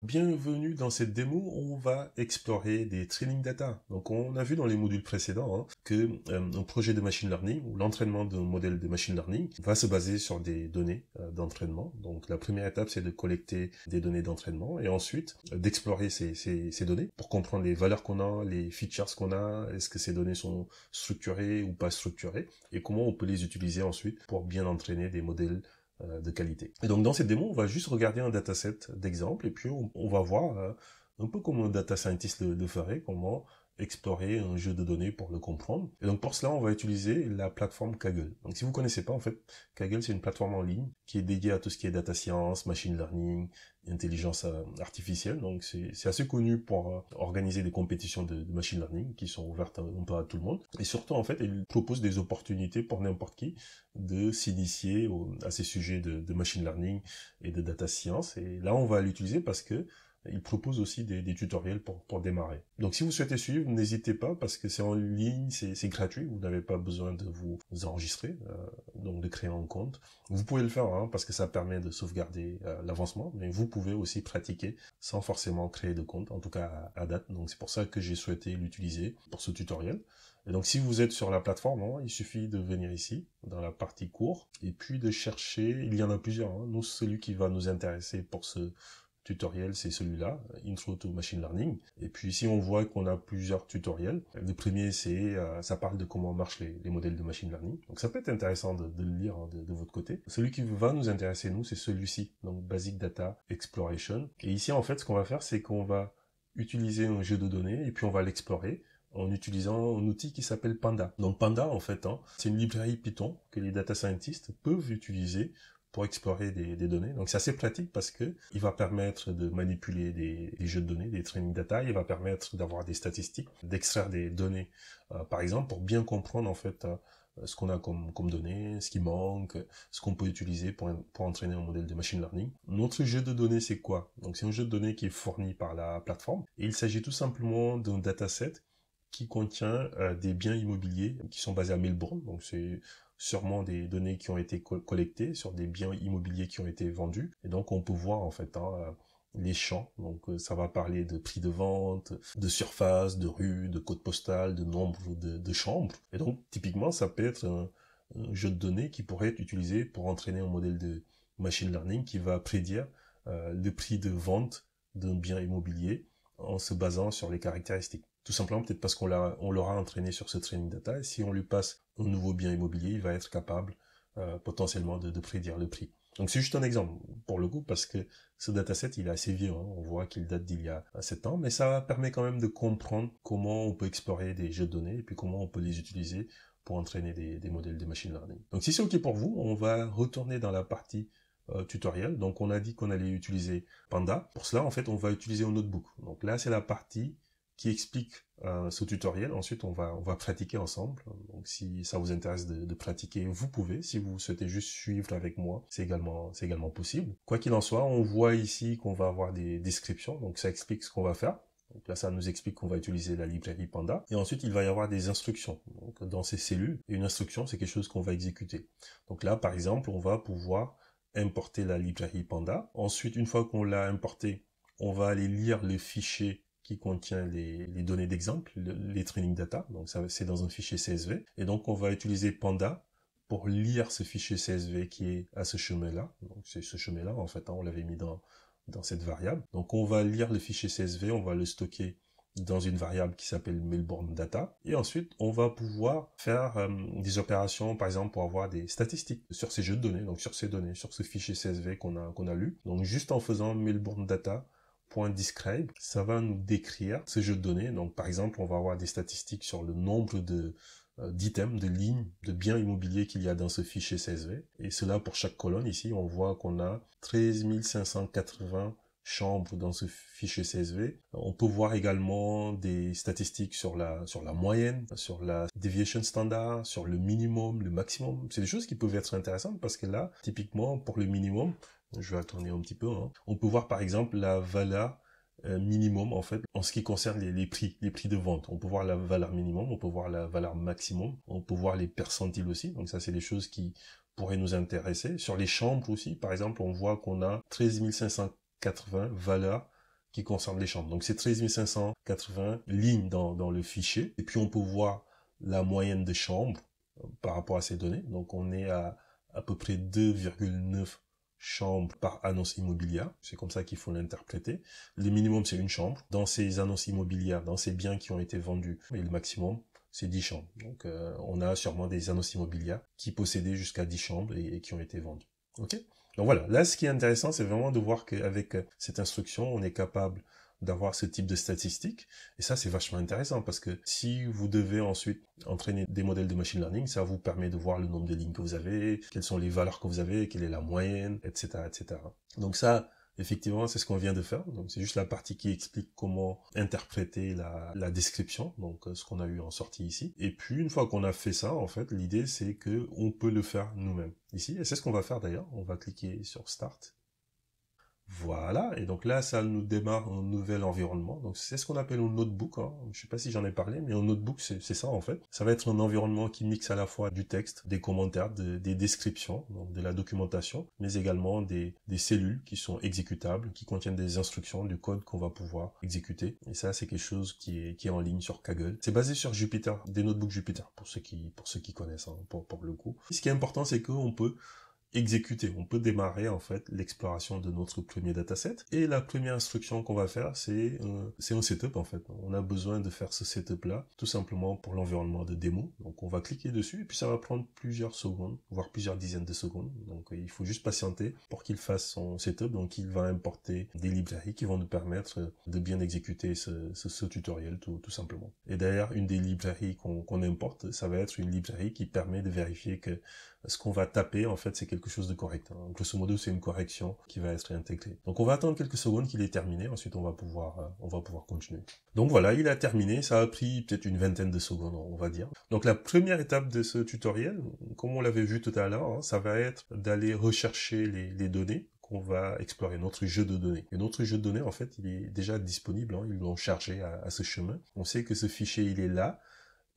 Bienvenue dans cette démo, on va explorer des training data. Donc on a vu dans les modules précédents que un projet de machine learning ou l'entraînement d'un modèle de machine learning va se baser sur des données d'entraînement. Donc la première étape c'est de collecter des données d'entraînement et ensuite d'explorer ces données pour comprendre les valeurs qu'on a, les features qu'on a, est-ce que ces données sont structurées ou pas structurées et comment on peut les utiliser ensuite pour bien entraîner des modèles de qualité. Et donc dans cette démo, on va juste regarder un dataset d'exemple et puis on va voir un peu comme un data scientist le ferait, comment explorer un jeu de données pour le comprendre. Et donc pour cela, on va utiliser la plateforme Kaggle. Donc si vous connaissez pas, en fait, Kaggle c'est une plateforme en ligne qui est dédiée à tout ce qui est data science, machine learning, intelligence artificielle. Donc c'est assez connu pour organiser des compétitions de machine learning qui sont ouvertes un peu à tout le monde. Et surtout, en fait, elle propose des opportunités pour n'importe qui de s'initier à ces sujets de machine learning et de data science. Et là, on va l'utiliser parce que il propose aussi des tutoriels pour démarrer. Donc si vous souhaitez suivre, n'hésitez pas parce que c'est en ligne, c'est gratuit, vous n'avez pas besoin de vous enregistrer, donc de créer un compte. Vous pouvez le faire parce que ça permet de sauvegarder l'avancement, mais vous pouvez aussi pratiquer sans forcément créer de compte, en tout cas à date. Donc c'est pour ça que j'ai souhaité l'utiliser pour ce tutoriel. Et donc si vous êtes sur la plateforme, il suffit de venir ici, dans la partie cours, et puis de chercher, il y en a plusieurs. Nous, celui qui va nous intéresser pour ce tutoriel, c'est celui-là, Intro to Machine Learning. Et puis ici, on voit qu'on a plusieurs tutoriels. Le premier, ça parle de comment marchent les modèles de machine learning. Donc ça peut être intéressant de le lire de votre côté. Celui qui va nous intéresser, nous, c'est celui-ci, donc Basic Data Exploration. Et ici, en fait, ce qu'on va faire, c'est qu'on va utiliser un jeu de données et puis on va l'explorer en utilisant un outil qui s'appelle Panda. Donc Panda, en fait, c'est une librairie Python que les data scientists peuvent utiliser pour explorer des données. Donc c'est assez pratique parce que il va permettre de manipuler des jeux de données, des training data, il va permettre d'avoir des statistiques, d'extraire des données, par exemple, pour bien comprendre en fait ce qu'on a comme données, ce qui manque, ce qu'on peut utiliser pour entraîner un modèle de machine learning. Notre jeu de données, c'est quoi? Donc c'est un jeu de données qui est fourni par la plateforme et il s'agit tout simplement d'un dataset qui contient des biens immobiliers qui sont basés à Melbourne. Donc c'est sûrement des données qui ont été collectées sur des biens immobiliers qui ont été vendus. Et donc on peut voir en fait les champs. Donc ça va parler de prix de vente, de surface, de rue, de code postal, de nombre de chambres. Et donc typiquement ça peut être un jeu de données qui pourrait être utilisé pour entraîner un modèle de machine learning qui va prédire le prix de vente d'un bien immobilier en se basant sur les caractéristiques. Tout simplement, peut-être parce on l'aura entraîné sur ce training data, et si on lui passe un nouveau bien immobilier, il va être capable potentiellement de prédire le prix. Donc c'est juste un exemple, pour le coup, parce que ce dataset, il est assez vieux, on voit qu'il date d'il y a 7 ans, mais ça permet quand même de comprendre comment on peut explorer des jeux de données, et puis comment on peut les utiliser pour entraîner des modèles de machine learning. Donc si c'est OK pour vous, on va retourner dans la partie tutoriel. Donc on a dit qu'on allait utiliser Panda. Pour cela, en fait, on va utiliser un notebook. Donc là, c'est la partie qui explique ce tutoriel. Ensuite, on va pratiquer ensemble. Donc si ça vous intéresse de pratiquer, vous pouvez. Si vous souhaitez juste suivre avec moi, c'est également possible. Quoi qu'il en soit, on voit ici qu'on va avoir des descriptions. Donc ça explique ce qu'on va faire. Donc là, ça nous explique qu'on va utiliser la librairie Panda. Et ensuite, il va y avoir des instructions. Donc dans ces cellules, et une instruction, c'est quelque chose qu'on va exécuter. Donc là, par exemple, on va pouvoir importer la librairie Panda. Ensuite, une fois qu'on l'a importé, on va aller lire le fichier qui contient les données d'exemple, les training data. Donc ça, c'est dans un fichier CSV. Et donc, on va utiliser Panda pour lire ce fichier CSV qui est à ce chemin-là. Donc c'est ce chemin-là, en fait, on l'avait mis dans cette variable. Donc on va lire le fichier CSV, on va le stocker dans une variable qui s'appelle Melbourne Data. Et ensuite, on va pouvoir faire des opérations, par exemple, pour avoir des statistiques sur ces jeux de données, donc sur ces données, sur ce fichier CSV qu'on a lu. Donc juste en faisant Melbourne Data .describe, ça va nous décrire ce jeu de données. Donc par exemple, on va avoir des statistiques sur le nombre d'items, de lignes, de biens immobiliers qu'il y a dans ce fichier CSV. Et cela pour chaque colonne. Ici, on voit qu'on a 13 580 chambres dans ce fichier CSV. On peut voir également des statistiques sur la moyenne, sur la deviation standard, sur le minimum, le maximum. C'est des choses qui peuvent être intéressantes parce que là, typiquement, pour le minimum, je vais tourner un petit peu, on peut voir par exemple la valeur minimum en fait en ce qui concerne les prix de vente. On peut voir la valeur minimum, on peut voir la valeur maximum, on peut voir les percentiles aussi. Donc ça c'est des choses qui pourraient nous intéresser. Sur les chambres aussi, par exemple, on voit qu'on a 13 580 valeurs qui concerne les chambres. Donc c'est 13 580 lignes dans le fichier. Et puis on peut voir la moyenne des chambres par rapport à ces données. Donc on est à peu près 2,9 chambres par annonce immobilière. C'est comme ça qu'il faut l'interpréter. Le minimum, c'est une chambre. Dans ces annonces immobilières, dans ces biens qui ont été vendus, et le maximum, c'est 10 chambres. Donc on a sûrement des annonces immobilières qui possédaient jusqu'à 10 chambres et qui ont été vendues. Ok ? Donc voilà, là ce qui est intéressant, c'est vraiment de voir qu'avec cette instruction, on est capable d'avoir ce type de statistiques. Et ça, c'est vachement intéressant parce que si vous devez ensuite entraîner des modèles de machine learning, ça vous permet de voir le nombre de lignes que vous avez, quelles sont les valeurs que vous avez, quelle est la moyenne, etc., etc. Donc ça, effectivement, c'est ce qu'on vient de faire. Donc c'est juste la partie qui explique comment interpréter la description, donc ce qu'on a eu en sortie ici. Et puis une fois qu'on a fait ça, en fait, l'idée c'est que on peut le faire nous-mêmes ici. Et c'est ce qu'on va faire d'ailleurs. On va cliquer sur Start. Voilà, et donc là, ça nous démarre un nouvel environnement. Donc c'est ce qu'on appelle un notebook. Hein. Je sais pas si j'en ai parlé, mais un notebook, c'est ça en fait. Ça va être un environnement qui mixe à la fois du texte, des commentaires, des descriptions, donc de la documentation, mais également des cellules qui sont exécutables, qui contiennent des instructions, du code qu'on va pouvoir exécuter. Et ça, c'est quelque chose qui est en ligne sur Kaggle. C'est basé sur Jupyter, des notebooks Jupyter, pour ceux qui connaissent, hein, pour le coup. Ce qui est important, c'est qu'on peut exécuter. On peut démarrer en fait l'exploration de notre premier dataset. Et la première instruction qu'on va faire, c'est un setup en fait. On a besoin de faire ce setup là, tout simplement pour l'environnement de démo. Donc on va cliquer dessus et puis ça va prendre plusieurs secondes, voire plusieurs dizaines de secondes. Donc il faut juste patienter pour qu'il fasse son setup. Donc il va importer des librairies qui vont nous permettre de bien exécuter ce tutoriel tout simplement. Et d'ailleurs, une des librairies qu'on importe, ça va être une librairie qui permet de vérifier que ce qu'on va taper, en fait, c'est quelque chose de correct. Hein. Grosso modo, c'est une correction qui va être intégrée. Donc, on va attendre quelques secondes qu'il ait terminé. Ensuite, on va pouvoir continuer. Donc voilà, il a terminé. Ça a pris peut-être une vingtaine de secondes, on va dire. Donc, la première étape de ce tutoriel, comme on l'avait vu tout à l'heure, hein, ça va être d'aller rechercher les données qu'on va explorer, notre jeu de données. Et notre jeu de données, en fait, il est déjà disponible. Hein, ils l'ont chargé à ce chemin. On sait que ce fichier, il est là.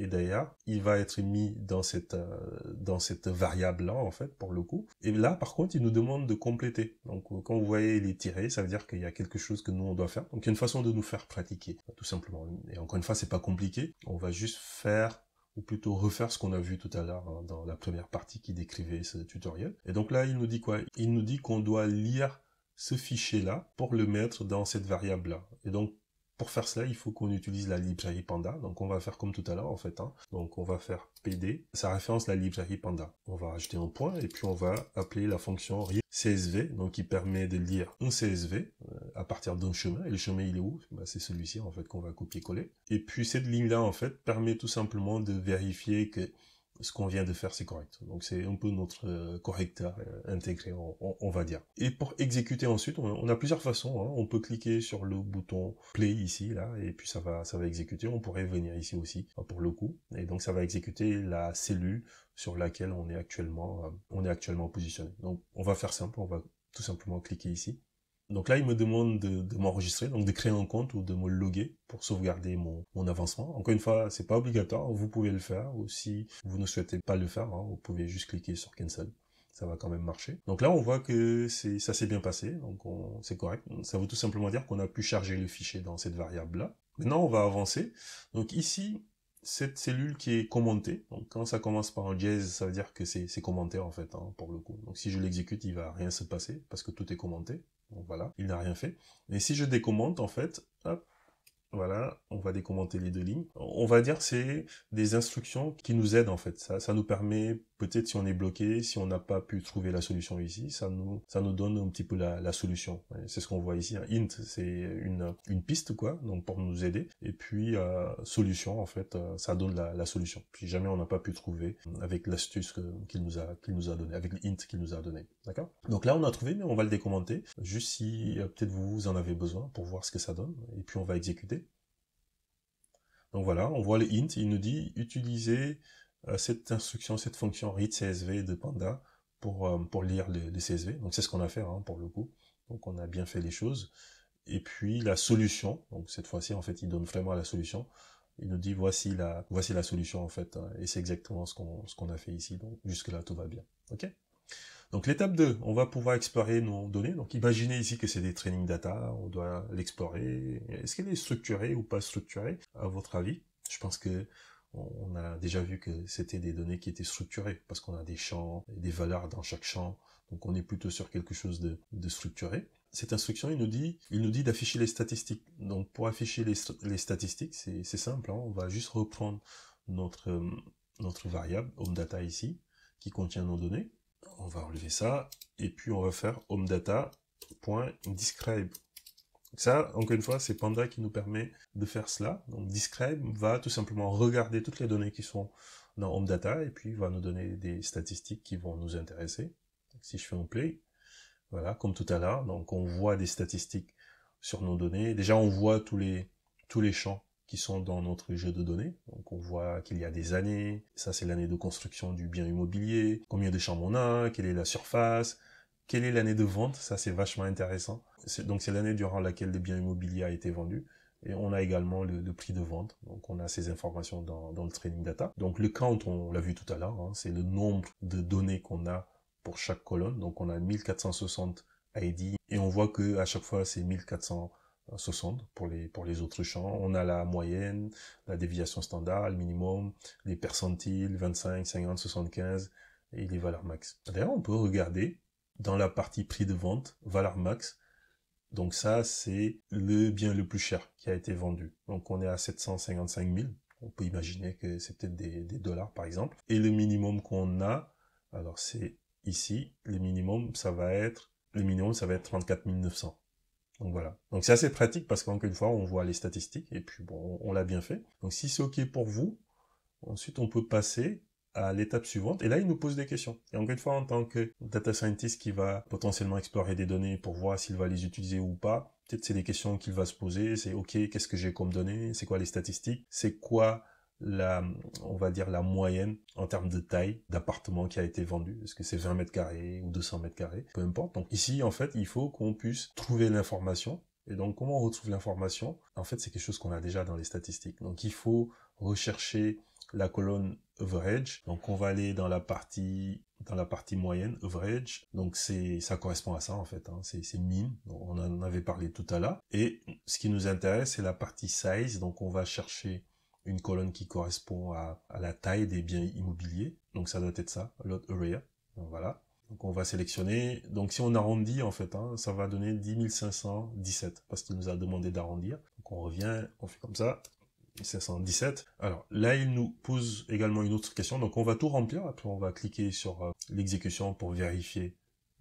Et d'ailleurs, il va être mis dans cette variable-là, en fait, pour le coup. Et là, par contre, il nous demande de compléter. Donc, quand vous voyez les tirés, ça veut dire qu'il y a quelque chose que nous, on doit faire. Donc, il y a une façon de nous faire pratiquer, tout simplement. Et encore une fois, c'est pas compliqué. On va juste faire, ou plutôt refaire ce qu'on a vu tout à l'heure hein, dans la première partie qui décrivait ce tutoriel. Et donc là, il nous dit quoi? Il nous dit qu'on doit lire ce fichier-là pour le mettre dans cette variable-là. Et donc, pour faire cela, il faut qu'on utilise la librairie Panda. Donc, on va faire comme tout à l'heure, en fait. Hein. Donc, on va faire PD. Ça référence la librairie Panda. On va rajouter un point et puis on va appeler la fonction CSV, donc qui permet de lire un CSV à partir d'un chemin. Et le chemin, il est où? Ben, c'est celui-ci, en fait, qu'on va copier-coller. Et puis, cette ligne-là, en fait, permet tout simplement de vérifier que ce qu'on vient de faire, c'est correct. Donc, c'est un peu notre correcteur intégré, on va dire. Et pour exécuter ensuite, on a plusieurs façons. Hein. On peut cliquer sur le bouton Play ici, là, et puis ça va exécuter. On pourrait venir ici aussi, pour le coup. Et donc, ça va exécuter la cellule sur laquelle on est actuellement positionné. Donc, on va faire simple. On va tout simplement cliquer ici. Donc là, il me demande de m'enregistrer, donc de créer un compte ou de me loguer pour sauvegarder mon avancement. Encore une fois, c'est pas obligatoire, vous pouvez le faire, ou si vous ne souhaitez pas le faire, hein, vous pouvez juste cliquer sur Cancel. Ça va quand même marcher. Donc là, on voit que ça s'est bien passé, donc c'est correct. Ça veut tout simplement dire qu'on a pu charger le fichier dans cette variable-là. Maintenant, on va avancer. Donc ici, cette cellule qui est commentée, donc quand ça commence par un dièse, ça veut dire que c'est commenté en fait, hein, pour le coup. Donc si je l'exécute, il va rien se passer, parce que tout est commenté. Donc voilà, il n'a rien fait. Et si je décommente, en fait, hop, voilà, on va décommenter les deux lignes. On va dire c'est des instructions qui nous aident en fait. Ça nous permet, peut-être si on est bloqué, si on n'a pas pu trouver la solution ici, ça nous donne un petit peu la solution. C'est ce qu'on voit ici. Hein. Int, c'est une piste quoi, donc pour nous aider. Et puis solution en fait, ça donne la solution. Puis jamais on n'a pas pu trouver avec l'astuce qu'il nous a donné, avec l'int qu'il nous a donné. D'accord? Donc là on a trouvé, mais on va le décommenter. Juste si peut-être vous en avez besoin pour voir ce que ça donne. Et puis on va exécuter. Donc voilà, on voit le int, il nous dit utiliser cette instruction, cette fonction read CSV de Panda pour lire les CSV. Donc c'est ce qu'on a fait hein, pour le coup. Donc on a bien fait les choses. Et puis la solution, donc cette fois-ci en fait il donne vraiment la solution. Il nous dit voici la solution en fait. Hein, et c'est exactement ce qu'on a fait ici. Donc jusque là tout va bien. Ok. Donc l'étape 2, on va pouvoir explorer nos données. Donc imaginez ici que c'est des training data, on doit l'explorer. Est-ce qu'elle est structurée ou pas structurée, à votre avis? Je pense que on a déjà vu que c'était des données qui étaient structurées, parce qu'on a des champs, des valeurs dans chaque champ, donc on est plutôt sur quelque chose de structuré. Cette instruction, il nous dit d'afficher les statistiques. Donc pour afficher les statistiques, c'est simple, hein, on va juste reprendre notre, notre variable homeData ici, qui contient nos données. On va enlever ça, et puis on va faire homeData.describe. Ça, encore une fois, c'est Panda qui nous permet de faire cela. Donc Describe va tout simplement regarder toutes les données qui sont dans homeData, et puis va nous donner des statistiques qui vont nous intéresser. Donc, si je fais un play, voilà, comme tout à l'heure, donc on voit des statistiques sur nos données. Déjà, on voit tous les champs qui sont dans notre jeu de données. Donc on voit qu'il y a des années, ça c'est l'année de construction du bien immobilier, combien de chambres on a, quelle est la surface, quelle est l'année de vente, ça c'est vachement intéressant. Donc c'est l'année durant laquelle le bien immobilier a été vendu. Et on a également le prix de vente. Donc on a ces informations dans le training data. Donc le count, on l'a vu tout à l'heure, hein, c'est le nombre de données qu'on a pour chaque colonne. Donc on a 1460 ID et on voit que à chaque fois c'est 1460 pour les autres champs. On a la moyenne, la déviation standard, le minimum, les percentiles, 25, 50, 75 et les valeurs max. D'ailleurs, on peut regarder dans la partie prix de vente, valeur max. Donc ça, c'est le bien le plus cher qui a été vendu. Donc on est à 755 000. On peut imaginer que c'est peut-être des dollars par exemple. Et le minimum qu'on a, alors c'est ici, le minimum, ça va être 34 900. Donc voilà. Donc c'est assez pratique parce qu'encore une fois, on voit les statistiques et puis bon, on l'a bien fait. Donc si c'est OK pour vous, ensuite on peut passer à l'étape suivante. Et là, il nous pose des questions. Et encore une fois, en tant que data scientist qui va potentiellement explorer des données pour voir s'il va les utiliser ou pas, peut-être c'est des questions qu'il va se poser. C'est OK, qu'est-ce que j'ai comme données? C'est quoi les statistiques? C'est quoi on va dire la moyenne en termes de taille d'appartement qui a été vendu? Est-ce que c'est 20 mètres carrés ou 200 mètres carrés? Peu importe. Donc ici, en fait, il faut qu'on puisse trouver l'information. Et donc, comment on retrouve l'information? En fait, c'est quelque chose qu'on a déjà dans les statistiques. Donc, il faut rechercher la colonne average. Donc, on va aller dans la partie moyenne, average. Donc, ça correspond à ça, en fait, hein. C'est mean. Donc, on en avait parlé tout à l'heure. Et ce qui nous intéresse, c'est la partie size. Donc, on va chercher une colonne qui correspond à la taille des biens immobiliers. Donc, ça doit être ça, lot area. Donc, voilà. Donc, on va sélectionner. Donc, si on arrondit, en fait, hein, ça va donner 10 517 parce qu'il nous a demandé d'arrondir. Donc, on revient, on fait comme ça. 517. Alors là, il nous pose également une autre question. Donc on va tout remplir. Après, on va cliquer sur l'exécution pour vérifier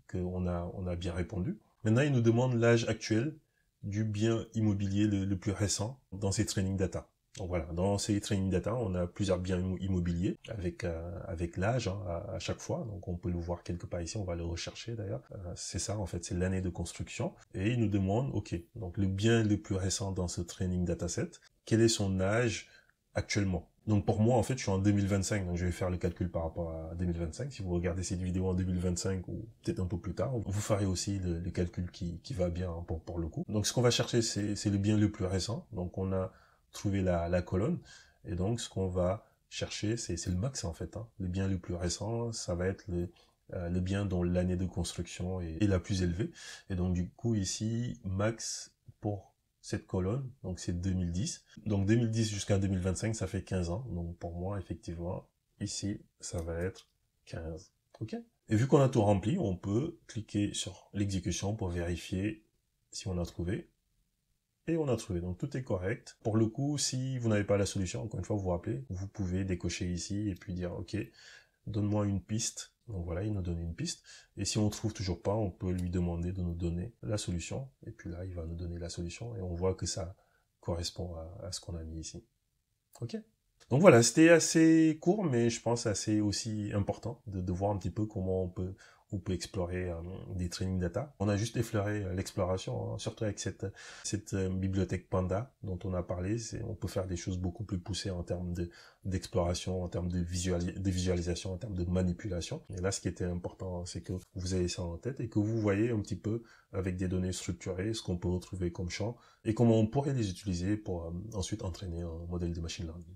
qu'on a bien répondu. Maintenant, il nous demande l'âge actuel du bien immobilier le plus récent dans ces training data. Donc voilà, dans ces training data, on a plusieurs biens immobiliers avec l'âge hein, à chaque fois. Donc on peut le voir quelque part ici, on va le rechercher d'ailleurs. C'est ça en fait, c'est l'année de construction. Et il nous demande, ok, donc le bien le plus récent dans ce training dataset, quel est son âge actuellement? Donc pour moi, en fait, je suis en 2025, donc je vais faire le calcul par rapport à 2025. Si vous regardez cette vidéo en 2025 ou peut-être un peu plus tard, vous ferez aussi le calcul qui va bien hein, pour le coup. Donc ce qu'on va chercher, c'est le bien le plus récent. Donc on a trouvé la colonne, et donc ce qu'on va chercher, c'est le max en fait. Hein. Le bien le plus récent, ça va être le bien dont l'année de construction est la plus élevée. Et donc du coup ici, max pour cette colonne, donc c'est 2010. Donc 2010 jusqu'à 2025, ça fait 15 ans. Donc pour moi, effectivement, ici, ça va être 15. Ok? Et vu qu'on a tout rempli, on peut cliquer sur l'exécution pour vérifier si on a trouvé. Et on a trouvé, donc tout est correct. Pour le coup, si vous n'avez pas la solution, encore une fois, vous vous rappelez, vous pouvez décocher ici et puis dire, ok, donne-moi une piste. Donc voilà, il nous donne une piste. Et si on trouve toujours pas, on peut lui demander de nous donner la solution. Et puis là, il va nous donner la solution. Et on voit que ça correspond à ce qu'on a mis ici. Ok? Donc voilà, c'était assez court, mais je pense assez aussi important de voir un petit peu comment on peut explorer des training data. On a juste effleuré l'exploration, hein, surtout avec cette bibliothèque Panda dont on a parlé. On peut faire des choses beaucoup plus poussées en termes d'exploration, en termes de visualisation, en termes de manipulation. Et là, ce qui était important, c'est que vous ayez ça en tête et que vous voyez un petit peu avec des données structurées ce qu'on peut retrouver comme champ et comment on pourrait les utiliser pour ensuite entraîner un modèle de machine learning.